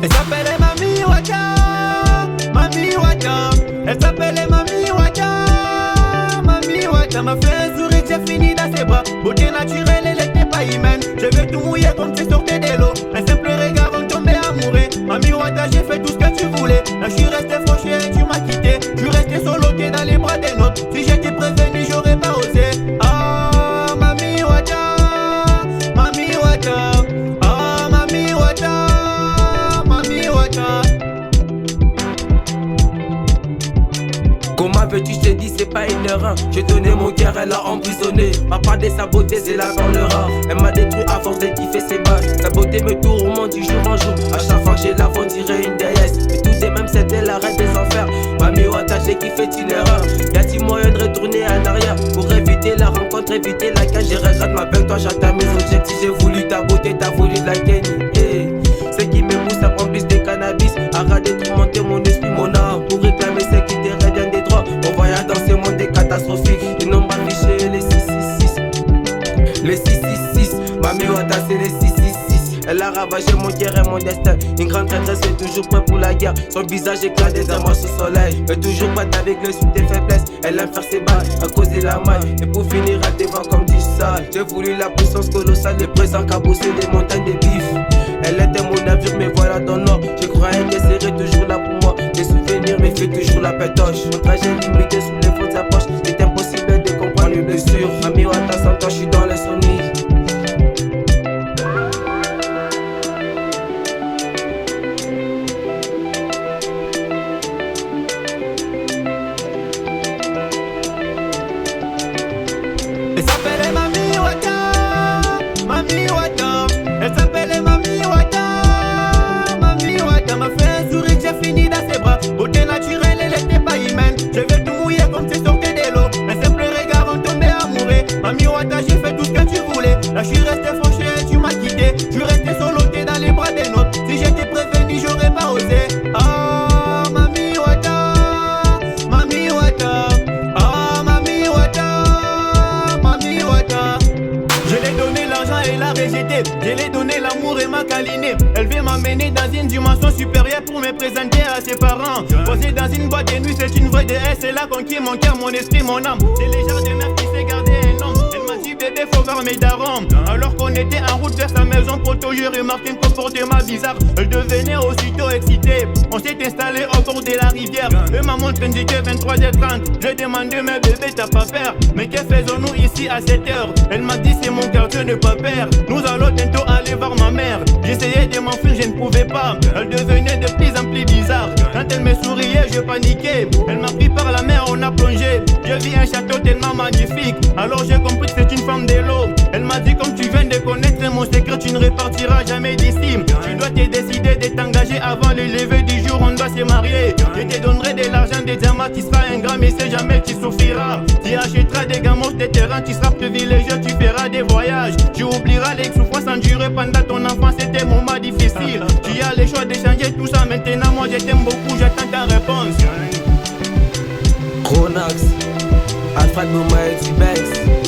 Elle s'appelait Mami Waka, Mami Waka. Elle s'appelait Mami Waka, Mami Waka. M'a fait un sourire, j'ai fini dans ses bras. Beauté naturelle, elle était pas humaine. Je veux tout mouiller comme si sortait de l'eau. Un simple regard, on tombait amoureux. Mami Waka, j'ai fait tout ce que tu voulais. Là, je suis resté fauché et tu m'as quitté. Je suis resté solo, t'es dans les bras des nôtres. Si j'étais prévenu, j'aurais pas osé. Ah, Mami Waka, Mami Waka. Ah, Mami Waka, Mami Waka. Comment veux-tu, je te dis, c'est pas une erreur. J'ai donné mon cœur, elle a emprisonné. Ma part de sa beauté, c'est la dans le rare. Elle m'a détruit à force de kiffer ses balles. Sa beauté me tourmente du jour en jour. À chaque fois que j'ai la vois, dirait une déesse. Et tout de même, c'était la reine des enfers. Mami Waka, j'ai kiffé une erreur. Y'a-t-il moyen de retourner en arrière pour éviter la rencontre, éviter la cage? Je regrette, mais avec toi, j'atteins mes objectifs. J'ai voulu ta beauté, t'as voulu de la Kenny. Hey. Ce qui me pousse à prendre plus de cannabis. Arrête de tourmenter mon esprit, mon âme. Pour réclamer ce qui te revient des droits. On voyage dans ce monde est catastrophique. Ils n'ont pas fiché les 666. Les 666. Mami Waka, c'est les 666. Elle a ravagé mon cœur et mon destin. Une grande traîtresse est toujours prête pour la guerre. Son visage éclate des amours sous soleil. Mais toujours prête avec le sous tes faiblesses. Elle aime faire ses balles à cause de la maille. Et pour finir à devant comme du sale. J'ai voulu la puissance colossale. Les présents caboussés des montagnes de bif. Elle était mon navire, mais voilà dans le nord. Je croyais qu'elle serait toujours là pour moi. Des souvenirs me fait toujours la pétoche. Mon trajet limité sous les fonds de sa poche. C'est impossible de comprendre les blessures. Mami Waka, sans toi, je suis dans les sonnies. Elle s'appelait Mami Waka, Mami Waka. Elle s'appelait Mami Waka, Mami Waka. M'a fait un sourire, j'ai fini dans ses bras. Beauté naturelle, elle était pas humaine. Je veux tout mouiller comme si sortait de l'eau. Un simple regard, on tombait amoureux. Mami Waka, j'ai fait tout ce que tu voulais. Là, je suis resté fauché et tu m'as quitté. Je suis resté solo, t'es dans les bras des nôtres. Si j'étais prévenu, j'aurais pas osé. Ah, Mami Waka, Mami Waka. Ah, Mami Waka, Mami Waka. Je l'ai donné l'argent et l'a rejeté. Je l'ai donné l'amour et m'a câliné. Elle veut m'amener dans une dimension supérieure pour me présenter à ses parents. Posé dans une boîte de nuit, c'est une vraie déesse. Elle a conquis mon cœur, mon esprit, mon âme. C'est les genres de meuf qui sait garder un homme. Elle m'a dit bébé, faut voir mes darons. Alors qu'on était en route vers sa maison, poto, j'ai remarqué un comportement bizarre. Elle devenait aussitôt excitée. On s'est installé au bord de la rivière. Eux m'a montré indiqué 23h30. J'ai demandé mais bébé, t'as pas peur? Mais que faisons-nous ici à cette heure? Elle m'a dit c'est mon quartier, ne pas peur. Nous allons bientôt aller voir ma mère. J'essayais de m'enfuir, je ne pouvais pas. Elle devenait de plus en plus bizarre. Quand elle me souriait, je paniquais. Elle m'a pris par la main, on a plongé. J'ai vu un château tellement magnifique. Alors j'ai compris que c'est une femme de l'eau. Elle m'a dit comme tu viens de connaître mon secret, tu ne repartiras jamais d'ici. Tu dois te décider de t'engager avant le lever du jour, on doit se marier. Je te donnerai de l'argent, des diamants, tu seras un grand, mais c'est jamais tu souffriras. Tu achèteras des gamos, des terrains, tu seras privilégié, tu feras des voyages. Tu oublieras les souffrances endurées pendant ton enfance, c'était un moment difficile. Tu as le choix de changer tout ça maintenant, moi je t'aime beaucoup, j'attends ta réponse. Chronax, Alpha Noma et T-Banks.